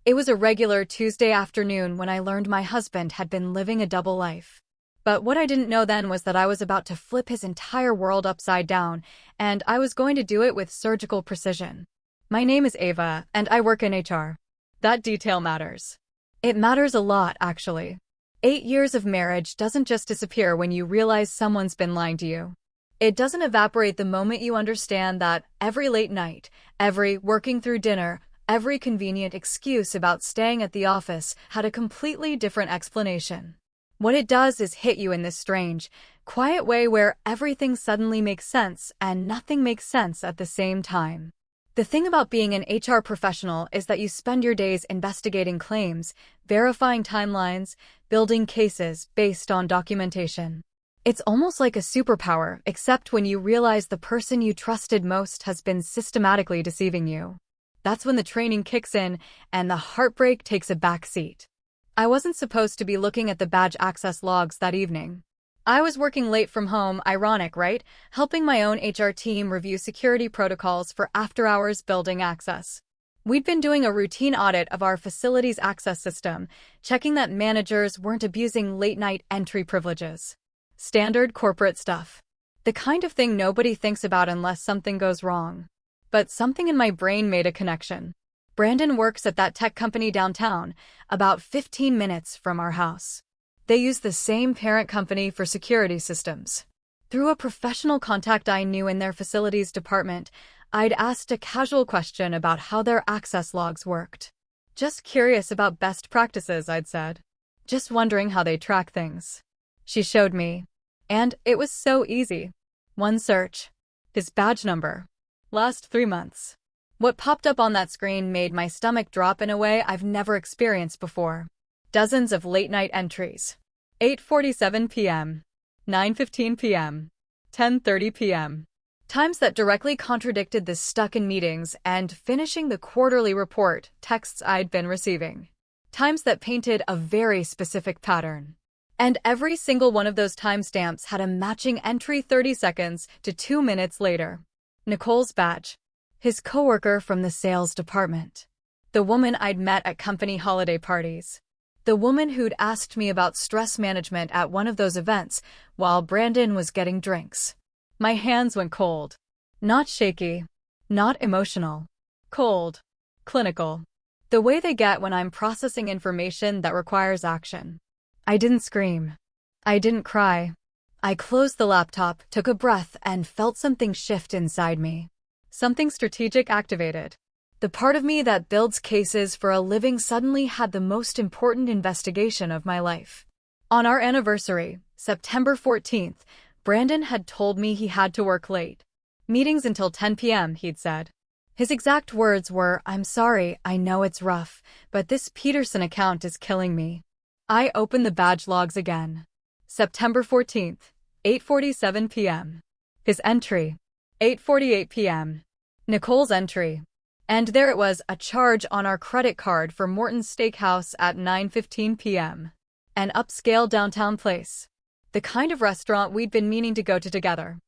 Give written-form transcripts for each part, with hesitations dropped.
It was a regular Tuesday afternoon when I learned my husband had been living a double life. But what I didn't know then was that I was about to flip his entire world upside down, and I was going to do it with surgical precision. My name is Ava, and I work in HR. That detail matters. It matters a lot, actually. 8 years of marriage doesn't just disappear when you realize someone's been lying to you. It doesn't evaporate the moment you understand that every late night, every working through dinner, every convenient excuse about staying at the office had a completely different explanation. What it does is hit you in this strange, quiet way where everything suddenly makes sense and nothing makes sense at the same time. The thing about being an HR professional is that you spend your days investigating claims, verifying timelines, building cases based on documentation. It's almost like a superpower, except when you realize the person you trusted most has been systematically deceiving you. That's when the training kicks in and the heartbreak takes a back seat. I wasn't supposed to be looking at the badge access logs that evening. I was working late from home, ironic, right? Helping my own HR team review security protocols for after-hours building access. We'd been doing a routine audit of our facility's access system, checking that managers weren't abusing late-night entry privileges. Standard corporate stuff. The kind of thing nobody thinks about unless something goes wrong. But something in my brain made a connection. Brandon works at that tech company downtown, about 15 minutes from our house. They use the same parent company for security systems. Through a professional contact I knew in their facilities department, I'd asked a casual question about how their access logs worked. Just curious about best practices, I'd said. Just wondering how they track things. She showed me. And it was so easy. One search. His badge number. Last 3 months. What popped up on that screen made my stomach drop in a way I've never experienced before. Dozens of late-night entries. 8:47 p.m., 9:15 p.m., 10:30 p.m. Times that directly contradicted the stuck in meetings and finishing the quarterly report texts I'd been receiving. Times that painted a very specific pattern. And every single one of those timestamps had a matching entry 30 seconds to 2 minutes later. Nicole's badge. His coworker from the sales department. The woman I'd met at company holiday parties. The woman who'd asked me about stress management at one of those events while Brandon was getting drinks. My hands went cold. Not shaky. Not emotional. Cold. Clinical. The way they get when I'm processing information that requires action. I didn't scream. I didn't cry. I closed the laptop, took a breath, and felt something shift inside me. Something strategic activated. The part of me that builds cases for a living suddenly had the most important investigation of my life. On our anniversary, September 14th, Brandon had told me he had to work late. Meetings until 10 p.m., he'd said. His exact words were, "I'm sorry, I know it's rough, but this Peterson account is killing me." I opened the badge logs again. September 14th, 8:47 p.m. His entry. 8:48 p.m. Nicole's entry. And there it was, a charge on our credit card for Morton's Steakhouse at 9:15 p.m. An upscale downtown place. The kind of restaurant we'd been meaning to go to together.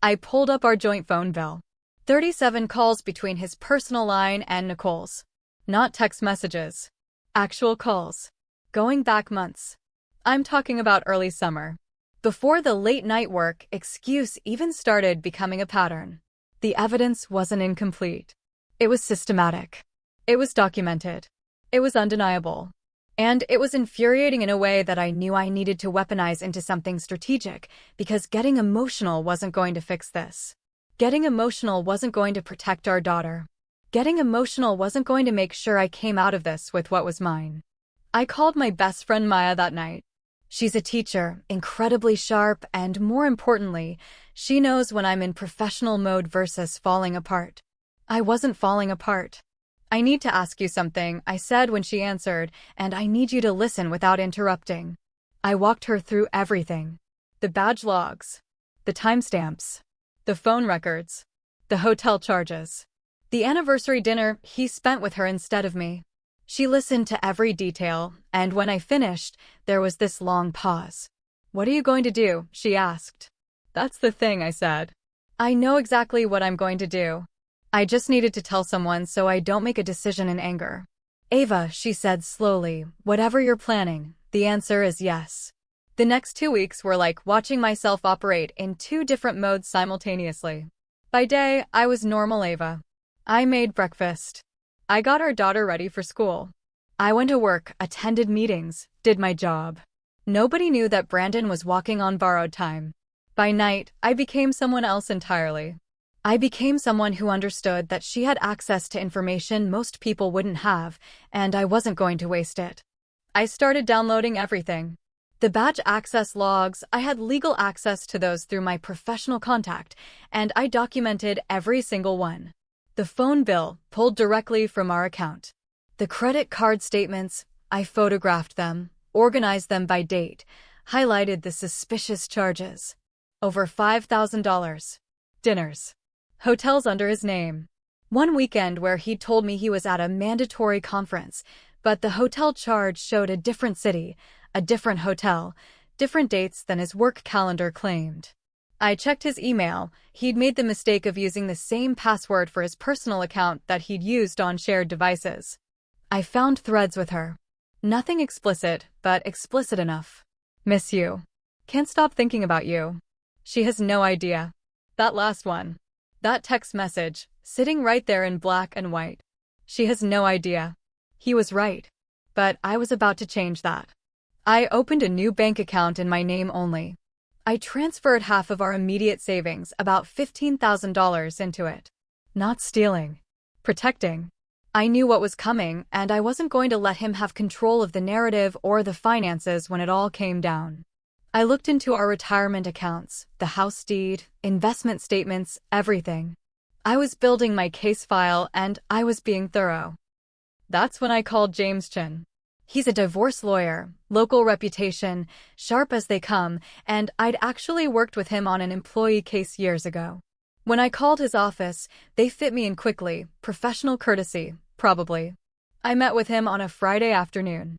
I pulled up our joint phone bill. 37 calls between his personal line and Nicole's. Not text messages. Actual calls. Going back months. I'm talking about early summer. Before the late-night work excuse even started becoming a pattern. The evidence wasn't incomplete. It was systematic. It was documented. It was undeniable. And it was infuriating in a way that I knew I needed to weaponize into something strategic, because getting emotional wasn't going to fix this. Getting emotional wasn't going to protect our daughter. Getting emotional wasn't going to make sure I came out of this with what was mine. I called my best friend Maya that night. She's a teacher, incredibly sharp, and more importantly, she knows when I'm in professional mode versus falling apart. I wasn't falling apart. "I need to ask you something," I said when she answered, "and I need you to listen without interrupting." I walked her through everything. The badge logs. The timestamps. The phone records. The hotel charges. The anniversary dinner he spent with her instead of me. She listened to every detail, and when I finished, there was this long pause. "What are you going to do?" she asked. "That's the thing," I said. "I know exactly what I'm going to do. I just needed to tell someone so I don't make a decision in anger." Ava, she said slowly, whatever you're planning, the answer is yes. The next 2 weeks were like watching myself operate in two different modes simultaneously. By day, I was normal Ava. I made breakfast. I got our daughter ready for school. I went to work, attended meetings, did my job. Nobody knew that Brandon was walking on borrowed time. By night, I became someone else entirely. I became someone who understood that she had access to information most people wouldn't have, and I wasn't going to waste it. I started downloading everything. The badge access logs, I had legal access to those through my professional contact, and I documented every single one. The phone bill, pulled directly from our account. The credit card statements, I photographed them, organized them by date, highlighted the suspicious charges. Over $5,000. Dinners. Hotels under his name. One weekend where he told me he was at a mandatory conference, but the hotel charge showed a different city, a different hotel, different dates than his work calendar claimed. I checked his email. He'd made the mistake of using the same password for his personal account that he'd used on shared devices. I found threads with her. Nothing explicit, but explicit enough. Miss you. Can't stop thinking about you. She has no idea. That last one. That text message, sitting right there in black and white. She has no idea. He was right. But I was about to change that. I opened a new bank account in my name only. I transferred half of our immediate savings, about $15,000, into it. Not stealing. Protecting. I knew what was coming, and I wasn't going to let him have control of the narrative or the finances when it all came down. I looked into our retirement accounts, the house deed, investment statements, everything. I was building my case file, and I was being thorough. That's when I called James Chin. He's a divorce lawyer, local reputation, sharp as they come, and I'd actually worked with him on an employee case years ago. When I called his office, they fit me in quickly, professional courtesy, probably. I met with him on a Friday afternoon.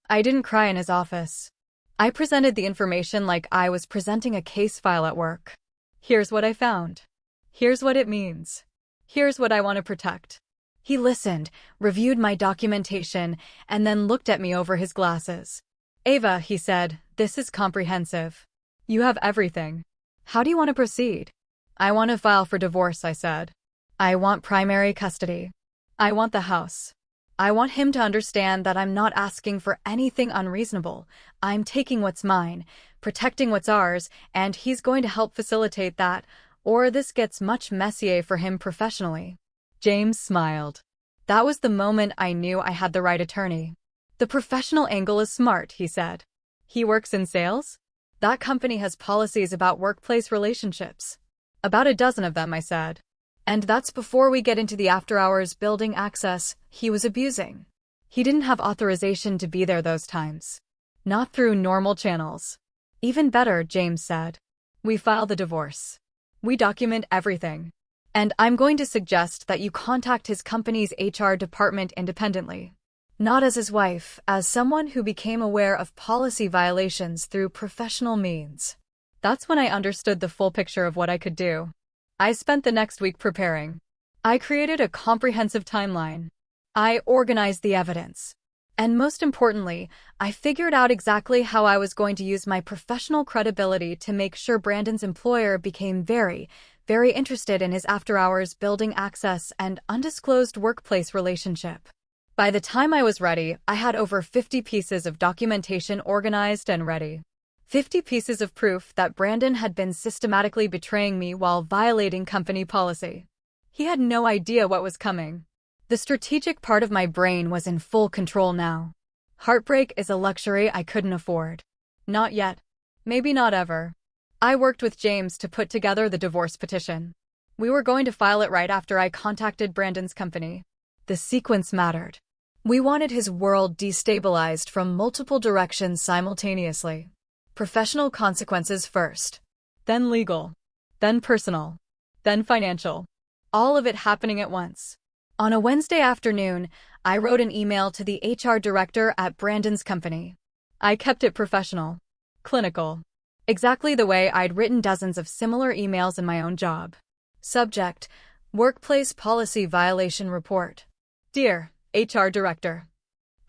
I didn't cry in his office. I presented the information like I was presenting a case file at work. Here's what I found. Here's what it means. Here's what I want to protect. He listened, reviewed my documentation, and then looked at me over his glasses. Ava, he said, this is comprehensive. You have everything. How do you want to proceed? I want to file for divorce, I said. I want primary custody. I want the house. I want him to understand that I'm not asking for anything unreasonable. I'm taking what's mine, protecting what's ours, and he's going to help facilitate that, or this gets much messier for him professionally. James smiled. That was the moment I knew I had the right attorney. The professional angle is smart, he said. He works in sales? That company has policies about workplace relationships. About a dozen of them, I said. And that's before we get into the after-hours building access he was abusing. He didn't have authorization to be there those times. Not through normal channels. Even better, James said. We file the divorce. We document everything. And I'm going to suggest that you contact his company's HR department independently. Not as his wife, as someone who became aware of policy violations through professional means. That's when I understood the full picture of what I could do. I spent the next week preparing. I created a comprehensive timeline. I organized the evidence. And most importantly, I figured out exactly how I was going to use my professional credibility to make sure Brandon's employer became very interested in his after-hours building access and undisclosed workplace relationship. By the time I was ready, I had over 50 pieces of documentation organized and ready. 50 pieces of proof that Brandon had been systematically betraying me while violating company policy. He had no idea what was coming. The strategic part of my brain was in full control now. Heartbreak is a luxury I couldn't afford. Not yet. Maybe not ever. I worked with James to put together the divorce petition. We were going to file it right after I contacted Brandon's company. The sequence mattered. We wanted his world destabilized from multiple directions simultaneously. Professional consequences first, then legal, then personal, then financial. All of it happening at once. On a Wednesday afternoon, I wrote an email to the HR director at Brandon's company. I kept it professional, clinical, exactly the way I'd written dozens of similar emails in my own job. Subject: Workplace Policy Violation Report. Dear HR Director,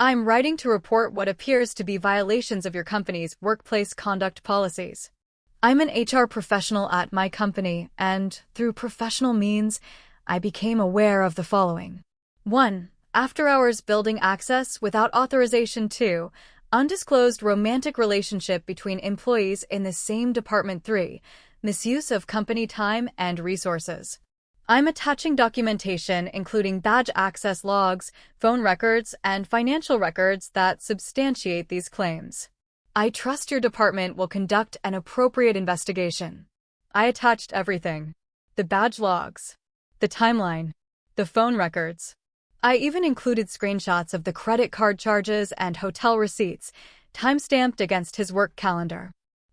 I'm writing to report what appears to be violations of your company's workplace conduct policies. I'm an HR professional at my company, and through professional means, I became aware of the following. 1. After-hours building access without authorization. 2. Undisclosed romantic relationship between employees in the same department. 3. Misuse of company time and resources. I'm attaching documentation including badge access logs, phone records, and financial records that substantiate these claims. I trust your department will conduct an appropriate investigation. I attached everything. The badge logs, the timeline, the phone records. I even included screenshots of the credit card charges and hotel receipts, time-stamped against his work calendar.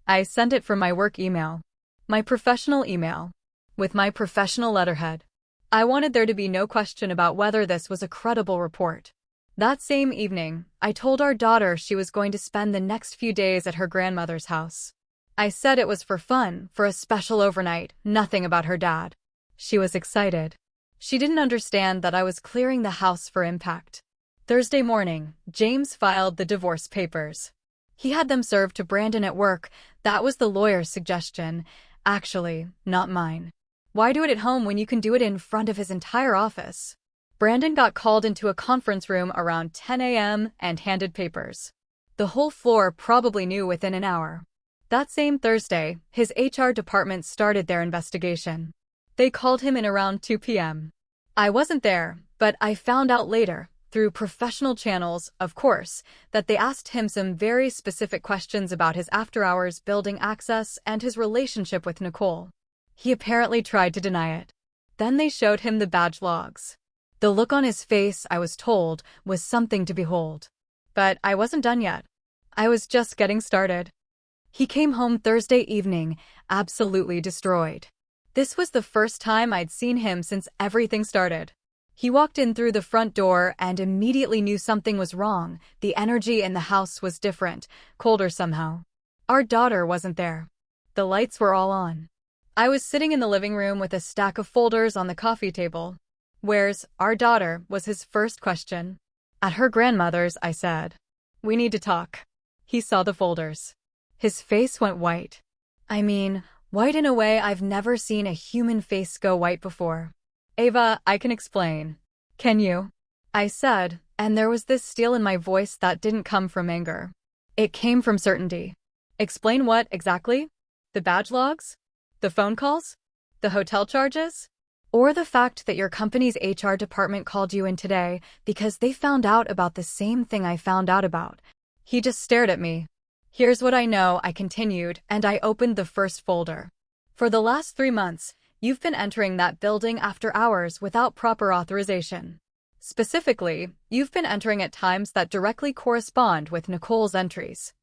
I sent it from my work email, my professional email, with my professional letterhead. I wanted there to be no question about whether this was a credible report. That same evening, I told our daughter she was going to spend the next few days at her grandmother's house. I said it was for fun, for a special overnight, nothing about her dad. She was excited. She didn't understand that I was clearing the house for impact. Thursday morning, James filed the divorce papers. He had them served to Brandon at work. That was the lawyer's suggestion. Actually, not mine. Why do it at home when you can do it in front of his entire office? Brandon got called into a conference room around 10 a.m. and handed papers. The whole floor probably knew within an hour. That same Thursday, his HR department started their investigation. They called him in around 2 p.m. I wasn't there, but I found out later, through professional channels, of course, that they asked him some very specific questions about his after-hours building access and his relationship with Nicole. He apparently tried to deny it. Then they showed him the badge logs. The look on his face, I was told, was something to behold. But I wasn't done yet. I was just getting started. He came home Thursday evening, absolutely destroyed. This was the first time I'd seen him since everything started. He walked in through the front door and immediately knew something was wrong. The energy in the house was different, colder somehow. Our daughter wasn't there. The lights were all on. I was sitting in the living room with a stack of folders on the coffee table. "Where's our daughter?" was his first question. "At her grandmother's," I said. "We need to talk." He saw the folders. His face went white. I mean, white in a way I've never seen a human face go white before. "Ava, I can explain. Can you?" I said, and there was this steel in my voice that didn't come from anger. It came from certainty. "Explain what, exactly? The badge logs? The phone calls? The hotel charges? Or the fact that your company's HR department called you in today because they found out about the same thing I found out about?" He just stared at me. "Here's what I know," I continued, and I opened the first folder. "For the last 3 months, you've been entering that building after hours without proper authorization. Specifically, you've been entering at times that directly correspond with Nicole's entries.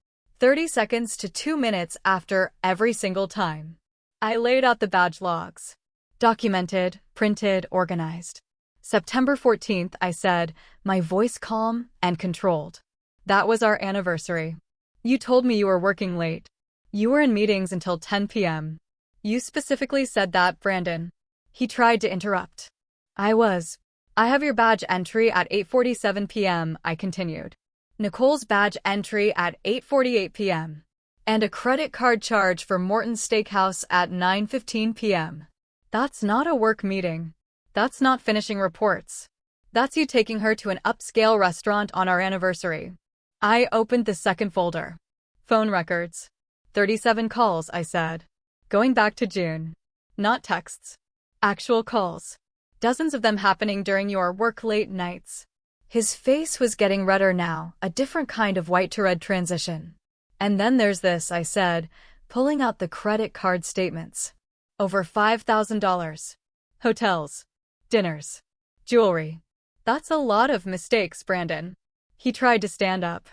30 seconds to 2 minutes after every single time." I laid out the badge logs. Documented, printed, organized. "September 14th, I said, my voice calm and controlled. "That was our anniversary. You told me you were working late. You were in meetings until 10 p.m. You specifically said that, Brandon." He tried to interrupt. I have your badge entry at 8:47 p.m., I continued. "Nicole's badge entry at 8:48 p.m. And a credit card charge for Morton's Steakhouse at 9:15 p.m. That's not a work meeting. That's not finishing reports. That's you taking her to an upscale restaurant on our anniversary." I opened the second folder. Phone records. 37 calls, I said. Going back to June. Not texts. Actual calls. Dozens of them happening during your work late nights. His face was getting redder now, a different kind of white to red transition. "And then there's this," I said, pulling out the credit card statements. "Over $5,000. Hotels. Dinners. Jewelry. That's a lot of mistakes, Brandon." He tried to stand up.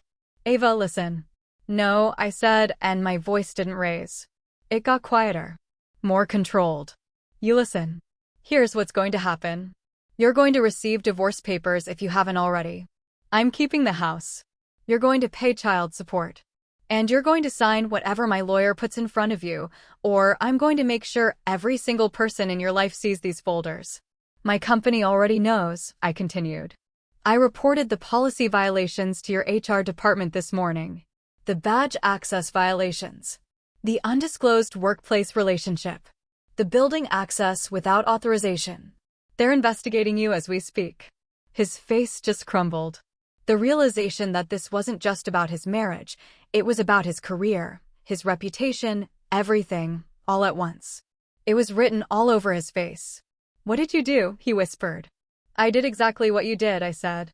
"Ava, listen." "No," I said, and my voice didn't raise. It got quieter. More controlled. "You listen. Here's what's going to happen. You're going to receive divorce papers if you haven't already. I'm keeping the house. You're going to pay child support. And you're going to sign whatever my lawyer puts in front of you, or I'm going to make sure every single person in your life sees these folders. My company already knows," I continued. I reported the policy violations to your HR department this morning. The badge access violations. The undisclosed workplace relationship. The building access without authorization. They're investigating you as we speak. His face just crumbled. The realization that this wasn't just about his marriage, it was about his career, his reputation, everything, all at once. It was written all over his face. "What did you do?" he whispered. "I did exactly what you did," I said.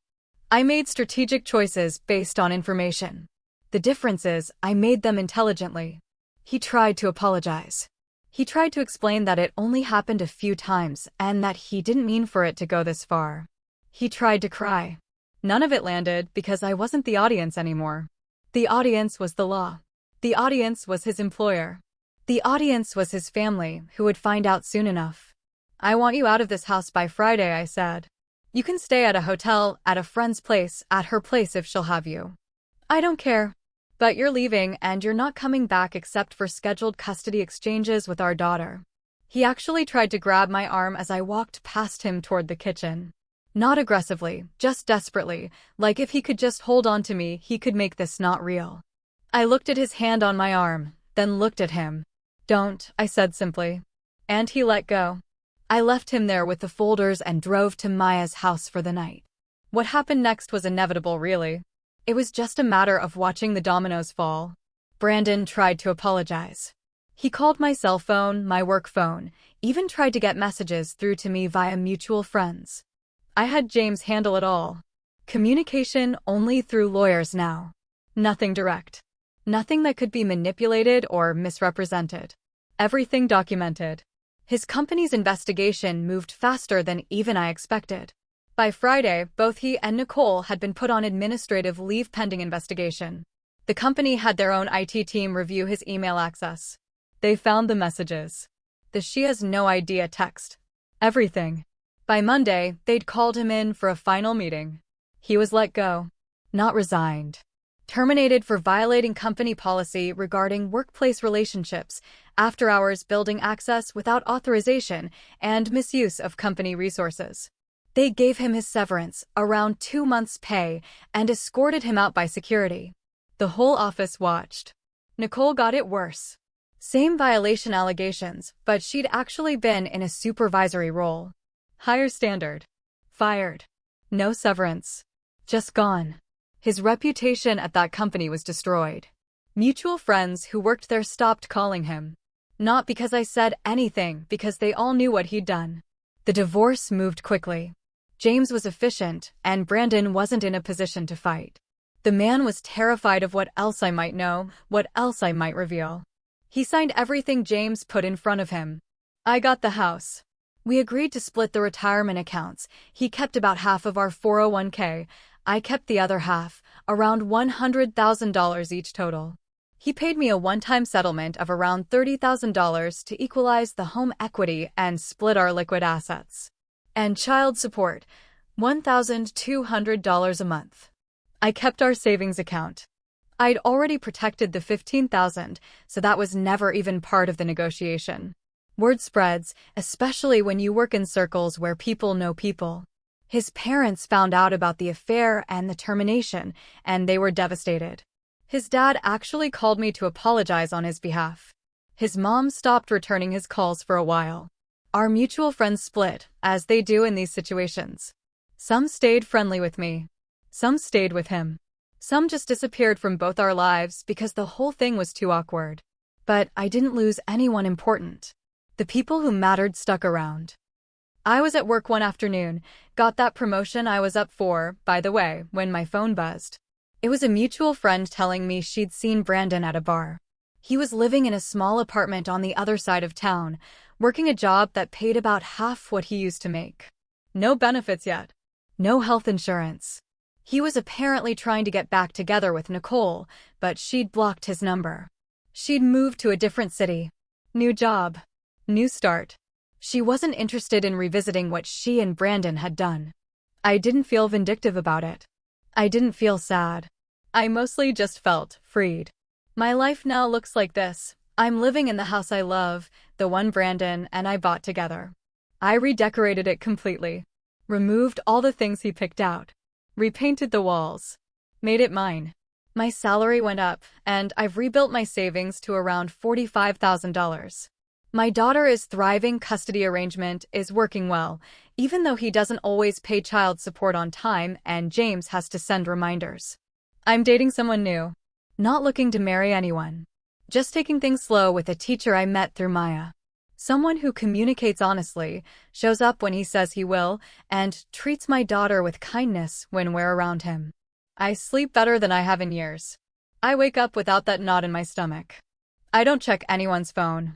"I made strategic choices based on information. The difference is, I made them intelligently." He tried to apologize. He tried to explain that it only happened a few times and that he didn't mean for it to go this far. He tried to cry. None of it landed because I wasn't the audience anymore. The audience was the law. The audience was his employer. The audience was his family, who would find out soon enough. "I want you out of this house by Friday," I said. "You can stay at a hotel, at a friend's place, at her place if she'll have you. I don't care. But you're leaving and you're not coming back except for scheduled custody exchanges with our daughter." He actually tried to grab my arm as I walked past him toward the kitchen. Not aggressively, just desperately, like if he could just hold on to me, he could make this not real. I looked at his hand on my arm, then looked at him. "Don't," I said simply. And he let go. I left him there with the folders and drove to Maya's house for the night. What happened next was inevitable, really. It was just a matter of watching the dominoes fall. Brandon tried to apologize. He called my cell phone, my work phone, even tried to get messages through to me via mutual friends. I had James handle it all. Communication only through lawyers now. Nothing direct. Nothing that could be manipulated or misrepresented. Everything documented. His company's investigation moved faster than even I expected. By Friday, both he and Nicole had been put on administrative leave pending investigation. The company had their own IT team review his email access. They found the messages. The "she has no idea" text. Everything. By Monday, they'd called him in for a final meeting. He was let go. Not resigned. Terminated for violating company policy regarding workplace relationships, after-hours building access without authorization, and misuse of company resources. They gave him his severance, around 2 months' pay, and escorted him out by security. The whole office watched. Nicole got it worse. Same violation allegations, but she'd actually been in a supervisory role. Higher standard. Fired. No severance. Just gone. His reputation at that company was destroyed. Mutual friends who worked there stopped calling him. Not because I said anything, because they all knew what he'd done. The divorce moved quickly. James was efficient, and Brandon wasn't in a position to fight. The man was terrified of what else I might know, what else I might reveal. He signed everything James put in front of him. I got the house. We agreed to split the retirement accounts. He kept about half of our 401k. I kept the other half, around $100,000 each total. He paid me a one-time settlement of around $30,000 to equalize the home equity and split our liquid assets. And child support, $1,200 a month. I kept our savings account. I'd already protected the $15,000, so that was never even part of the negotiation. Word spreads, especially when you work in circles where people know people. His parents found out about the affair and the termination, and they were devastated. His dad actually called me to apologize on his behalf. His mom stopped returning his calls for a while. Our mutual friends split, as they do in these situations. Some stayed friendly with me. Some stayed with him. Some just disappeared from both our lives because the whole thing was too awkward. But I didn't lose anyone important. The people who mattered stuck around. I was at work one afternoon, got that promotion I was up for, by the way, when my phone buzzed. It was a mutual friend telling me she'd seen Brandon at a bar. He was living in a small apartment on the other side of town, working a job that paid about half what he used to make. No benefits yet. No health insurance. He was apparently trying to get back together with Nicole, but she'd blocked his number. She'd moved to a different city. New job. New start. She wasn't interested in revisiting what she and Brandon had done. I didn't feel vindictive about it. I didn't feel sad. I mostly just felt freed. My life now looks like this. I'm living in the house I love, the one Brandon and I bought together. I redecorated it completely. Removed all the things he picked out. repainted the walls, made it mine. My salary went up, and I've rebuilt my savings to around $45,000. My daughter is thriving, custody arrangement is working well, even though he doesn't always pay child support on time and James has to send reminders. I'm dating someone new. Not looking to marry anyone. Just taking things slow with a teacher I met through Maya. Someone who communicates honestly, shows up when he says he will, and treats my daughter with kindness when we're around him. I sleep better than I have in years. I wake up without that knot in my stomach. I don't check anyone's phone.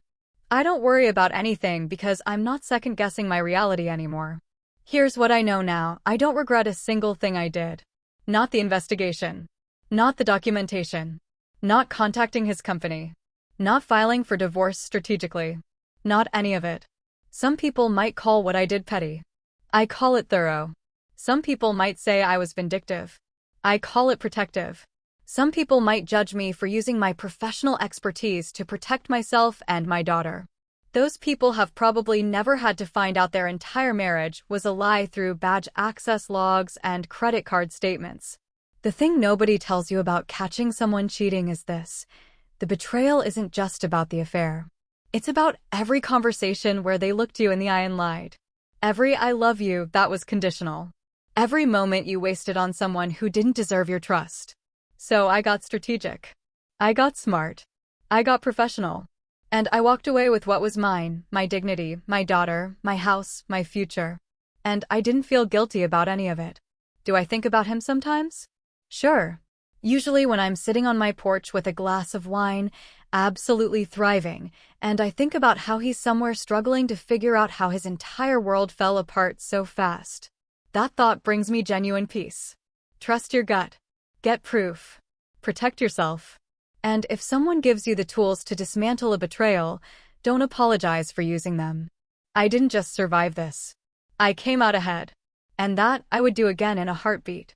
I don't worry about anything because I'm not second-guessing my reality anymore. Here's what I know now. I don't regret a single thing I did. Not the investigation. Not the documentation. Not contacting his company. Not filing for divorce strategically. Not any of it. Some people might call what I did petty. I call it thorough. Some people might say I was vindictive. I call it protective. Some people might judge me for using my professional expertise to protect myself and my daughter. Those people have probably never had to find out their entire marriage was a lie through badge access logs and credit card statements. The thing nobody tells you about catching someone cheating is this: the betrayal isn't just about the affair. It's about every conversation where they looked you in the eye and lied. Every "I love you" that was conditional. Every moment you wasted on someone who didn't deserve your trust. So I got strategic. I got smart. I got professional. And I walked away with what was mine, my dignity, my daughter, my house, my future. And I didn't feel guilty about any of it. Do I think about him sometimes? Sure. Usually when I'm sitting on my porch with a glass of wine, absolutely thriving, and I think about how he's somewhere struggling to figure out how his entire world fell apart so fast. That thought brings me genuine peace. Trust your gut. Get proof. Protect yourself. And if someone gives you the tools to dismantle a betrayal, don't apologize for using them. I didn't just survive this. I came out ahead. And that I would do again in a heartbeat.